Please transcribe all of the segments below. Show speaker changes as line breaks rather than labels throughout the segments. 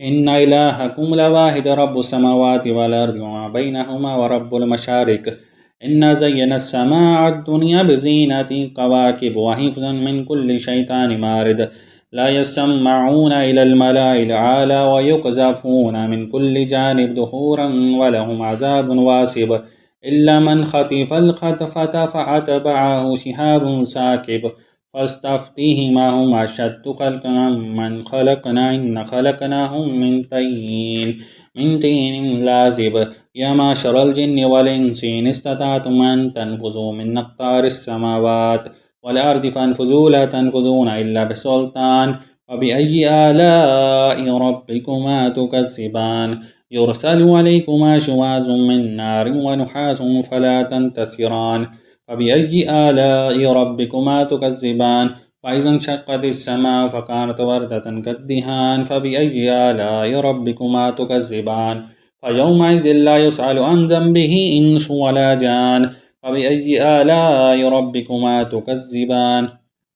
إن إلهكم لواحد رب السماوات والأرض وما بينهما ورب المشارق إنا زينا السماء الدنيا بزينة كواكب وحفظا من كل شيطان مارد لا يسمعون إلى الملأ الأعلى ويقذفون من كل جانب دحورا ولهم عذاب واسب إلا من خطف الخطفة فأتبعه شهاب ساكب فاستفتهم هم أشد خلقا من خلقنا إن خلقناهم من طين لازب يا معشر الجن والإنس إن استطعتم أن تنفذوا من أقطار السماوات والأرض فانفذوا لا تنفذون إلا بسلطان فبأي آلاء ربكما تكذبان يرسل عليكما شواظ من نار ونحاس فلا تنتصران فبأي آلاء ربكما تكذبان فإذا انشقت السماء فكانت وردة كالدهان فبأي آلاء ربكما تكذبان فيومئذ لا يسأل عن ذنبه إنس ولا جان فبأي آلاء ربكما تكذبان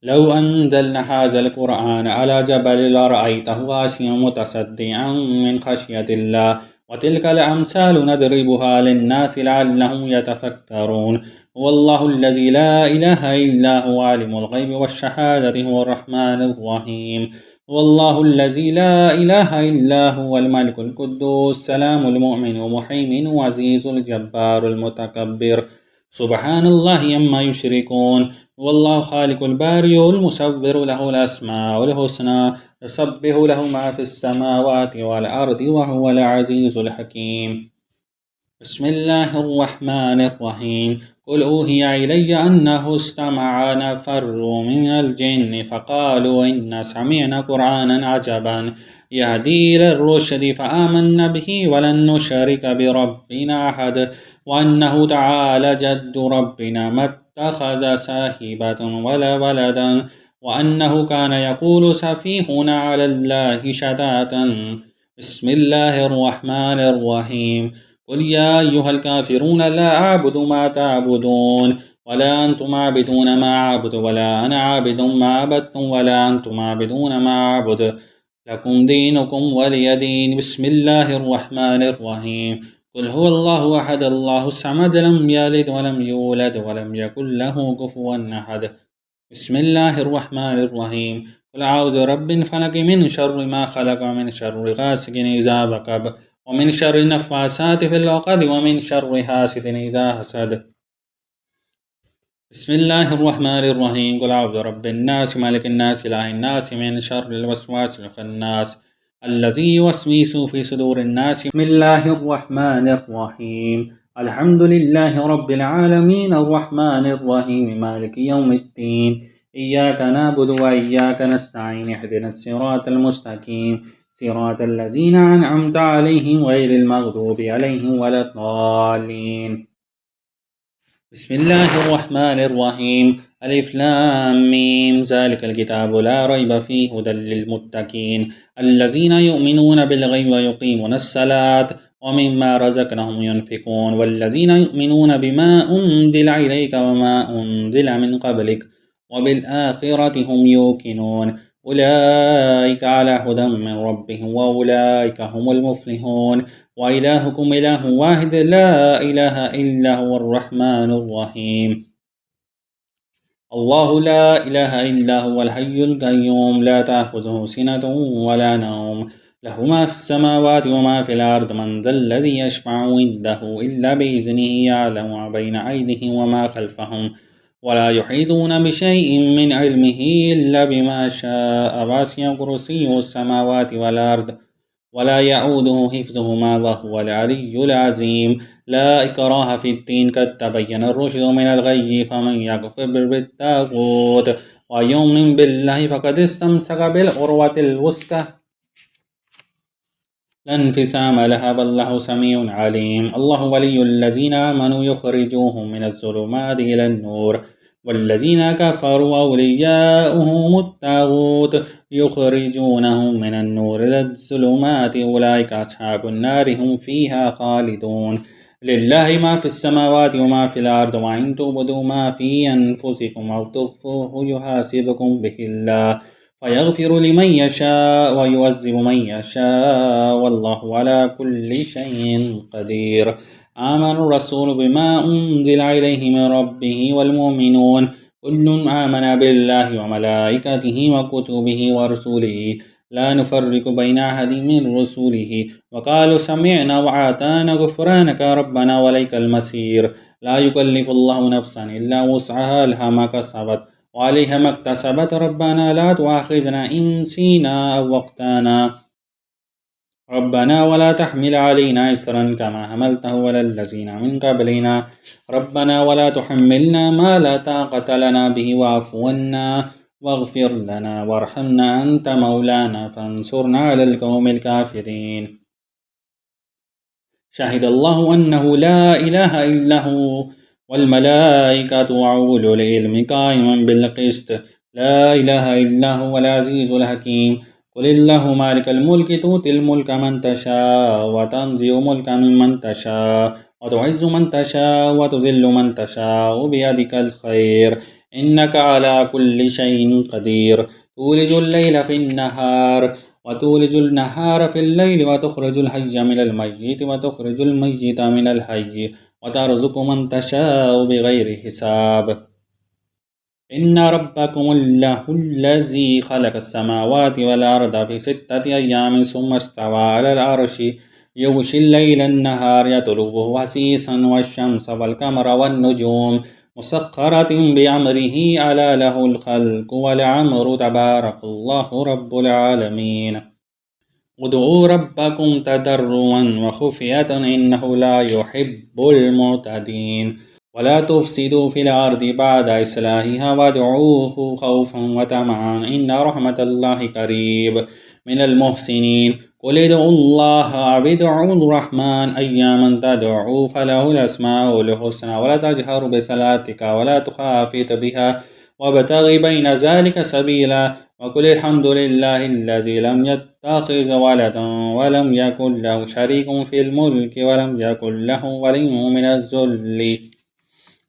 لو أنزلنا هذا القرآن على جبل لرأيته خاشعا متصدعا من خشية الله وتلك الأمثال نضربها للناس لعلهم يتفكرون هو الله الذي لا إله إلا هو عالم الغيب والشهادة هو الرحمن الرحيم هو الله الذي لا إله إلا هو الملك القدوس السلام المؤمن المهيمن العزيز الجبار المتكبر سبحان الله عما يشركون والله خالق البارئ المصور له الأسماء الحسنى يسبح له ما في السماوات والأرض وهو العزيز الحكيم بسم الله الرحمن الرحيم قل أوحي إلي أنه استمع نفر من الجن فقالوا إنا سمعنا قرآنا عجبا يهدي إلى الرشد فآمنا به ولن نشرك بربنا أحد وأنه تعالى جد ربنا ما اتخذ صاحبة ولا ولدا وأنه كان يقول سفيهنا على الله شتاتا بسم الله الرحمن الرحيم قل يا أيها الكافرون لا أعبد ما تعبدون ولا أنتم عابدون ما أعبد ولا أنا عابد ما عبدتم ولا أنتم عابدون ما أعبد لكم دينكم ولي دين بسم الله الرحمن الرحيم قل هو الله أحد الله الصمد لم يلد ولم يولد ولم يكن له كفوا أحد بسم الله الرحمن الرحيم قل أعوذ برب الفلق من شر ما خلق ومن شر غاسق إذا وقب ومن شر النفاثات في العقد ومن شر حاسد إذا حسد بسم الله الرحمن الرحيم قل أعوذ برب الناس مالك الناس إله الناس من شر الوسواس الخناس الذي يوسوس في صدور الناس بسم الله الرحمن الرحيم الحمد لله رب العالمين الرحمن الرحيم مالك يوم الدين إياك نعبد وإياك نستعين اهدنا الصراط المستقيم صراط الذين أنعمت عليهم غير المغضوب عليهم ولا الضالين بسم الله الرحمن الرحيم ألف لام ميم ذلك الكتاب لا ريب فيه هدى للمتقين الذين يؤمنون بالغيب ويقيمون الصلاة ومما رزقناهم ينفقون والذين يؤمنون بما أنزل إليك وما أنزل من قبلك وبالآخرة هم يوقنون أولئك على هدى من ربهم وأولئك هم المفلحون وإلهكم إله واحد لا إله إلا هو الرحمن الرحيم الله لا إله إلا هو الحي القيوم لا تأخذه سنة ولا نوم له ما في السماوات وما في الأرض من ذا الذي يشفع عنده إلا بإذنه يعلم ما بين أيديهم وما خلفهم ولا يحيطون بشيء من علمه إلا بما شاء وسع كرسيه السماوات والأرض ولا يعوده حفظهما وهو العلي العظيم لا إكراه في الدين قد تبين الرشد من الغي فمن يكفر بالطاغوت ويؤمن بالله فقد استمسك بالعروة الوثقى لا انفصام لها والله سميع عليم الله ولي الذين آمنوا يخرجوهم من الظلمات إلى النور والذين كفروا أولياؤهم الطاغوت يخرجونهم من النور إلى الظلمات أولئك أصحاب النار هم فيها خالدون لله ما في السماوات وما في الأرض وإن تبدوا ما في أنفسكم أو تخفوه يحاسبكم به الله فيغفر لمن يشاء ويعذب من يشاء والله على كل شيء قدير. آمن الرسول بما أنزل إليه من ربه والمؤمنون كل آمن بالله وملائكته وكتبه ورسله لا نفرق بين أحد من رسله وقالوا سمعنا وأطعنا غفرانك ربنا وإليك المصير. لا يكلف الله نفسا إلا وسعها لها ما كسبت وعليها ما اكتسبت ربنا لا تؤاخذنا إن نسينا أو أخطأنا ربنا ولا تحمل علينا إصرا كما حملته على الذين من قبلنا ربنا ولا تحملنا ما لا طاقة لنا به واعف عنا واغفر لنا وارحمنا أنت مولانا فانصرنا على القوم الكافرين. شهد الله أنه لا إله إلا هو والملائكة وأولو العلم قائما بالقسط لا إله إلا هو العزيز الحكيم. قل الله مالك الملك تؤتي الملك من تشاء وتنزع الملك ممن تشاء وتعز من تشاء وتذل من تشاء بيدك الخير إنك على كل شيء قدير. تولج الليل في النهار وتولج النهار في الليل وتخرج الحي من الميت وتخرج الميت من الحي وترزق من تشاء بغير حساب. إن ربكم الله الذي خلق السماوات والأرض في 6 أيام ثم استوى على العرش يغشي الليل النهار يطلبه حثيثا والشمس والقمر والنجوم مسخرة بأمره ألا له الخلق والأمر تبارك الله رب العالمين. ادعوا ربكم تضرعا وخفية إنه لا يحب المعتدين ولا تفسدوا في الأرض بعد إصلاحها وادعوه خوفا وطمعا إن رحمة الله قريب من المحسنين. قل ادعوا الله أو ادعوا الرحمن أياما تدعوا فله الأسماء الحسنى ولا تجهر بصلاتك ولا تخافت بها وابتغ بين ذلك سبيلا وقل الحمد لله الذي لم يتخذ ولدا ولم يكن له شريك في الملك ولم يكن له ولي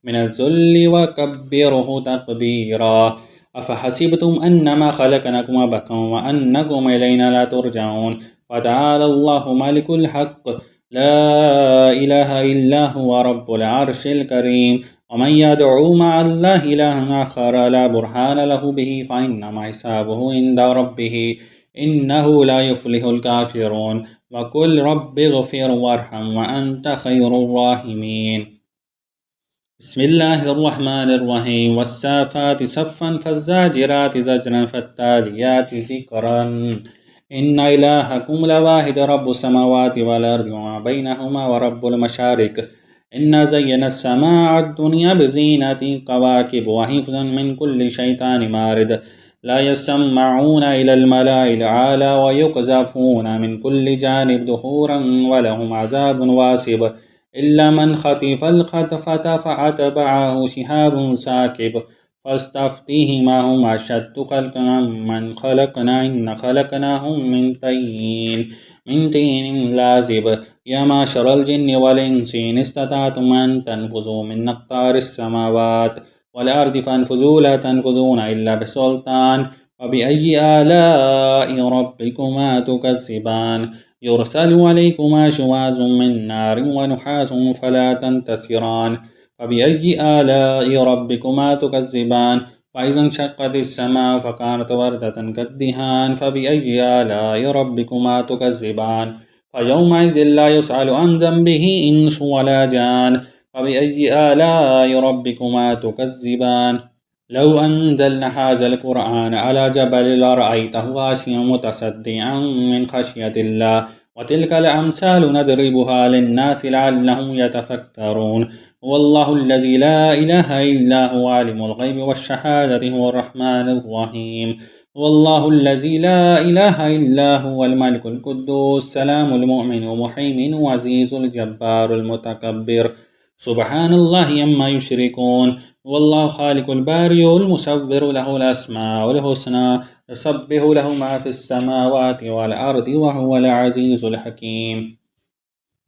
من الذل وكبره تكبيرا. أفحسبتم أنما خلقناكم عبثا وأنكم إلينا لا ترجعون فتعالى الله مالك الحق لا إله إلا هو رب العرش الكريم. ومن يدعو مع الله إلها آخر لا برهان له به فإنما حسابه عند ربه إنه لا يفلح الكافرون. وقل رب اغفر وارحم وأنت خير الراحمين. بسم الله الرحمن الرحيم والسافات صفا فالزاجرات زجرا فالتاليات ذكرا إن إلهكم لواحد رب السماوات والأرض وما بينهما ورب المشارق إنا زينا السماء الدنيا بزينة كواكب وحفظا من كل شيطان مارد لا يسمعون إلى الملأ الأعلى ويقذفون من كل جانب دحورا ولهم عذاب واصب إلا من خطف الخطفة فأتبعه شهاب ثاقب فاستفتيه ما هم أشد خلقا من خلقنا إن خلقناهم من طين لازب. يا معشر الجن والإنس إن استطعتم أن تنفذوا من أقطار السماوات والأرض فانفذوا لا تنفذون إلا بسلطان. فبأي آلاء ربكما تكذبان يرسل عليكما شواظ من نار ونحاس فلا تنتصران. فبأي آلاء ربكما تكذبان فإذا انشقت السماء فكانت وردة كالدهان. فبأي آلاء ربكما تكذبان فيومئذ لا يسأل عن ذنبه إنس ولا جان. فبأي آلاء ربكما تكذبان لو أنزلنا هذا القرآن على جبل لرأيته خاشعا متصدعا من خشية الله وتلك الأمثال نضربها للناس لعلهم يتفكرون. هو الله الذي لا إله إلا هو عالم الغيب والشهادة هو الرحمن الرحيم. هو الله الذي لا إله إلا هو الملك القدوس السلام المؤمن المهيمن العزيز الجبار المتكبر سبحان الله عما يشركون. والله خالق البارئ المصور له الأسماء الحسنى يسبح له ما في السماوات والأرض وهو العزيز الحكيم.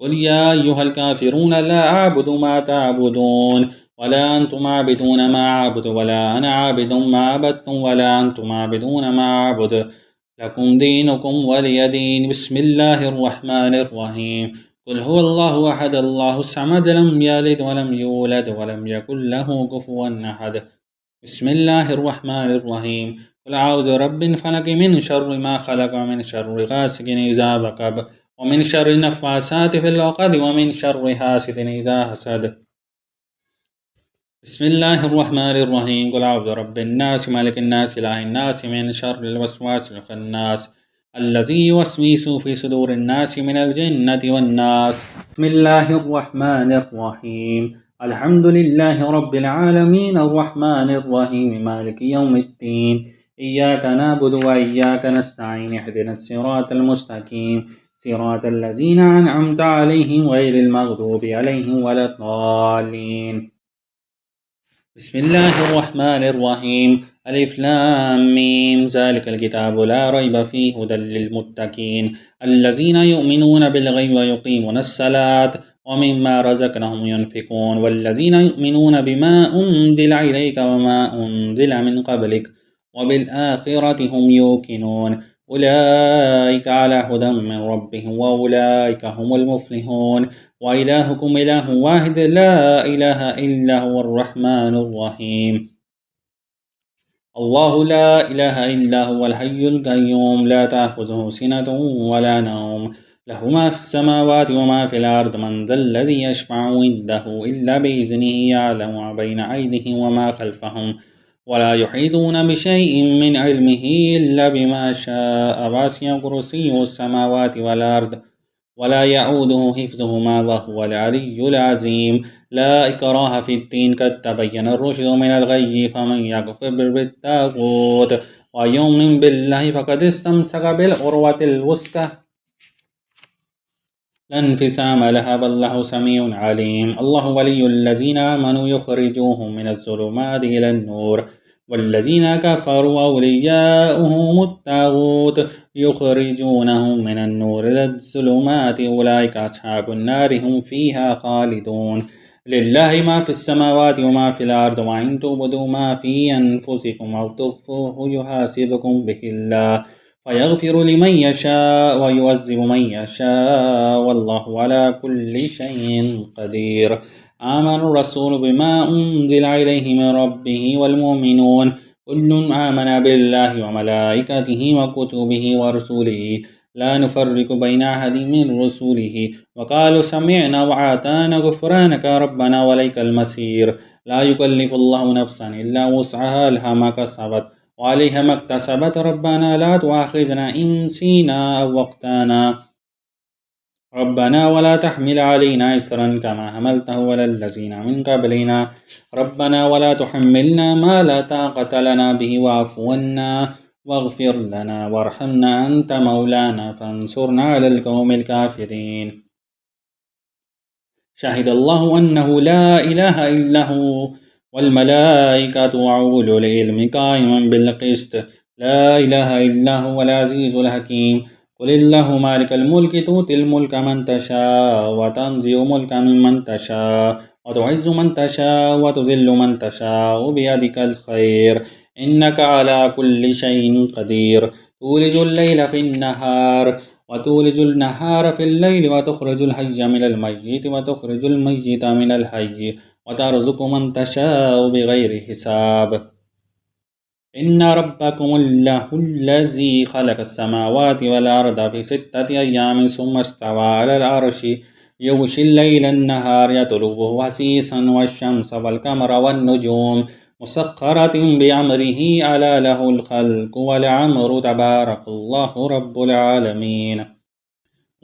قل يا أيها الكافرون لا أعبد ما تعبدون ولا أنتم عابدون ما أعبد ولا أنا عابد ما عبدتم ولا أنتم عابدون ما أعبد لكم دينكم ولي دين بسم الله الرحمن الرحيم قل هو الله أحد الله الصمد لم يلد ولم يولد ولم يكن له كفوا أحد بسم الله الرحمن الرحيم قل أعوذ برب الفلق من شر ما خلق ومن شر غاسق إذا وقب ومن شر النفاثات في العقد ومن شر حاسد إذا حسد بسم الله الرحمن الرحيم قل أعوذ برب الناس ملك الناس إله الناس من شر الوسواس الخناس الذي يوسوس في صدور الناس من الجنة والناس بسم الله الرحمن الرحيم الحمد لله رب العالمين الرحمن الرحيم مالك يوم الدين إياك نعبد وإياك نستعين اهدنا الصراط المستقيم صراط الذين أنعمت عليهم غير المغضوب عليهم ولا الضالين بسم الله الرحمن الرحيم ألف لام ميم ذلك الكتاب لا ريب فيه هدى للمتقين الذين يؤمنون بالغيب ويقيمون الصلاة ومما رزقناهم ينفقون والذين يؤمنون بما أنزل إليك وما أنزل من قبلك وبالآخرة هم يوقنون أولئك على هدى من ربهم وأولئك هم المفلحون وإلهكم إله واحد لا إله إلا هو الرحمن الرحيم الله لا إله إلا هو الحي القيوم لا تأخذه سنة ولا نوم له ما في السماوات وما في الأرض من ذا الذي يشفع عنده إلا بإذنه يعلم ما بين أيديهم وما خلفهم ولا يحيطون بشيء من علمه إلا بما شاء وسع كرسيه السماوات والأرض ولا يعوده حفظهما وهو العلي العظيم لا إكراه في الدين قد تبين الرشد من الغي فمن يكفر بالطاغوت ويؤمن بالله فقد استمسك بالعروة الوثقى لا انفصام لها والله سميع عليم الله ولي الذين آمنوا يخرجوهم من الظلمات إلى النور والذين كفروا أولياؤهم الطاغوت يخرجونهم من النور إلى الظلمات أولئك أصحاب النار هم فيها خالدون لله ما في السماوات وما في الأرض وإن تبدوا ما في أنفسكم أو تخفوه يحاسبكم به الله فيغفر لمن يشاء ويعذب من يشاء والله على كل شيء قدير آمن الرسول بما أنزل إليه من ربه والمؤمنون كل آمن بالله وملائكته وكتبه ورسله لا نفرق بين أحد من رسله وقالوا سمعنا وأطعنا غفرانك ربنا وإليك المصير لا يكلف الله نفسا إلا وسعها لها ما كسبت وعليها ما اكتسبت ربنا لا تؤاخذنا إن نسينا أو أخطأنا ربنا ولا تحمل علينا إصرا كما حملته على الذين من قبلنا ربنا ولا تحملنا ما لا طاقة لنا به واعف عنا واغفر لنا وارحمنا أنت مولانا فانصرنا على القوم الكافرين شهد الله أنه لا إله إلا هو والملائكة وأولو العلم قائما بالقسط لا إله إلا هو العزيز الحكيم قل الله مالك الملك تؤتي الملك من تشاء وتنزع الملك ممن تشاء وتعز من تشاء وتذل من تشاء بيدك الخير إنك على كل شيء قدير تولج الليل في النهار وتولج النهار في الليل وتخرج الحي من الميت وتخرج الميت من الحي وترزق من تشاء بغير حساب إن ربكم الله الذي خلق السماوات والأرض في 6 أيام ثم استوى على العرش يغشي الليل النهار يطلبه حثيثا والشمس والقمر والنجوم مسخرة بأمره ألا له الخلق والأمر تبارك الله رب العالمين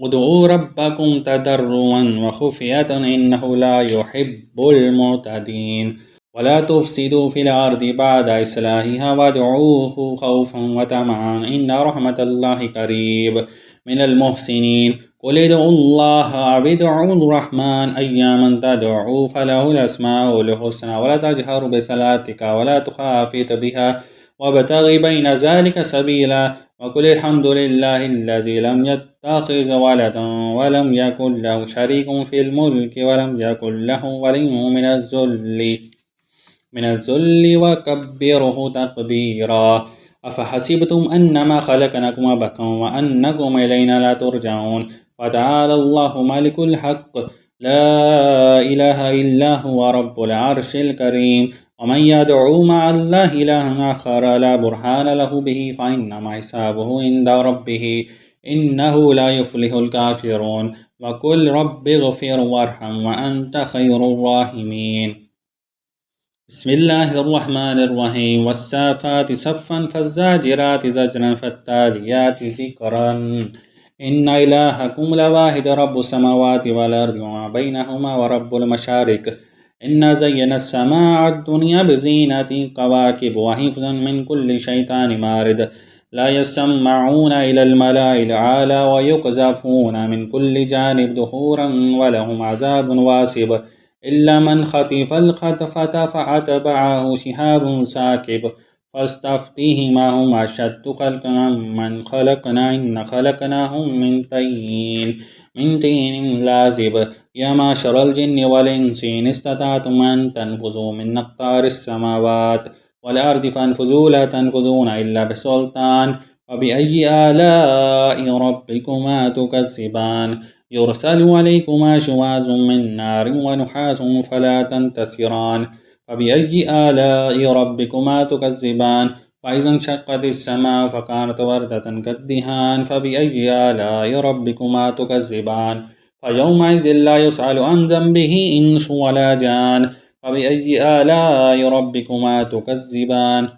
ادعوا ربكم تضرعا وخفية إنه لا يحب المعتدين ولا تفسدوا في الأرض بعد إصلاحها وادعوه خوفا وطمعا إن رحمة الله قريب من المحسنين قل ادعوا الله أو ادعوا الرحمن أياما تدعوا فله الأسماء الحسنى ولا تجهر بصلاتك ولا تخافت بها وابتغ بين ذلك سبيلا وقل الحمد لله الذي لم يتخذ ولدا ولم يكن له شريك في الملك ولم يكن له ولي من الذل وكبره تكبيرا أفحسبتم أنما خلقناكم عبثا وأنكم إلينا لا ترجعون فتعالى الله ملك الحق لا إله إلا هو رب العرش الكريم ومن يدعو مع الله إلها آخر لا برهان له به فإنما حسابه عند ربه إنه لا يفلح الكافرون وقل رب اغفر وارحم وأنت خير الراحمين بسم الله الرحمن الرحيم والسافات صفا فالزاجرات زجرا فالتاليات ذكرا إن إلهكم لواحد رب السماوات والأرض وما بينهما ورب المشارق إنا زينا السماء الدنيا بزينة كواكب وحفظا من كل شيطان مارد لا يسمعون إلى الملأ الأعلى ويقذفون من كل جانب دحورا ولهم عذاب واسب إلا من خطف الخطفة فأتبعه شهاب ساكب فاستفتهم هم أشد خلقا من خلقنا إن خلقناهم من طين لازب يا معشر الجن والإنس إن استطعتم أن تنفذوا من أقطار السماوات والأرض فانفذوا لا تنفذون إلا بسلطان فبأي آلاء ربكما تكذبان يرسل عليكما شواظ من نار ونحاس فلا تنتصران فبأي آلاء ربكما تكذبان فإذا انشقت السماء فكانت وردة كالدهان فبأي آلاء ربكما تكذبان فيومئذ لا يسأل عن ذنبه إنس ولا جان فبأي آلاء ربكما تكذبان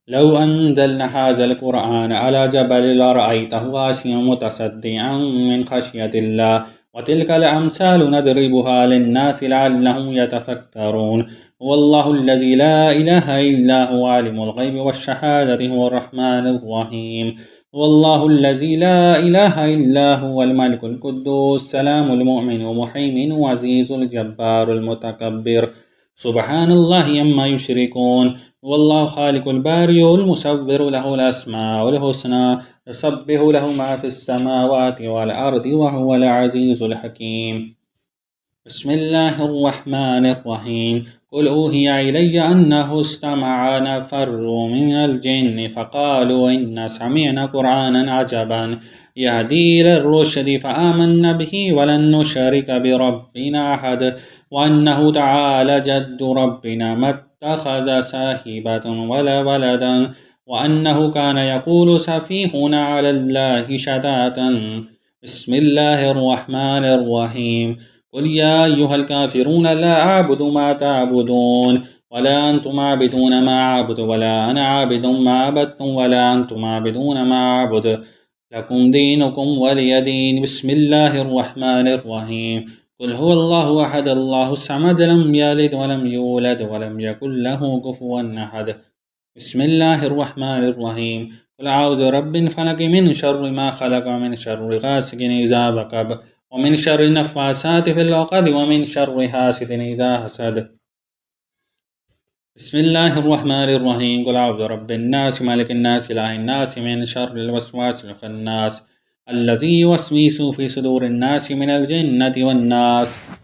لو أنزلنا هذا القرآن على جبل لرأيته خاشعا متصدعا من خشية الله وتلك الأمثال نضربها للناس لعلهم يتفكرون هو الله الذي لا إله إلا هو عالم الغيب والشهادة هو الرحمن الرحيم هو الله الذي لا إله إلا هو الملك القدوس السلام المؤمن المهيمن العزيز الجبار المتكبر سبحان الله عما يشركون والله خالق البارئ المصور له الأسماء الحسنى يسبح له ما في السماوات والأرض وهو العزيز الحكيم بسم الله الرحمن الرحيم قل أوحي إلي أنه استمع نفر من الجن فقالوا إنا سمعنا قرآنا عجبا يهدي إلى الرشد فآمنا به ولن نشرك بربنا أحد وأنه تعالى جد ربنا ما اتخذ صاحبة ولا ولدا وأنه كان يقول سفيهنا على الله شتاتا بسم الله الرحمن الرحيم قل يا أيها الكافرون لا أعبد ما تعبدون ولا أنتم عابدون ما أعبد ولا أنا عابد ما عبدتم ولا أنتم عابدون ما أعبد لكم دينكم ولي دين بسم الله الرحمن الرحيم قل هو الله أحد الله الصمد لم يلد ولم يولد ولم يكن له كفوا أحد بسم الله الرحمن الرحيم قل أعوذ برب الفلق من شر ما خلق ومن شر غاسق إذا وقب ومن شر النفاثات في العقد ومن شر حاسد إذا حسد بسم الله الرحمن الرحيم قل أعوذ برب الناس ملك الناس إله الناس من شر الوسواس الخناس الذي يوسوس في صدور الناس من الجنة والناس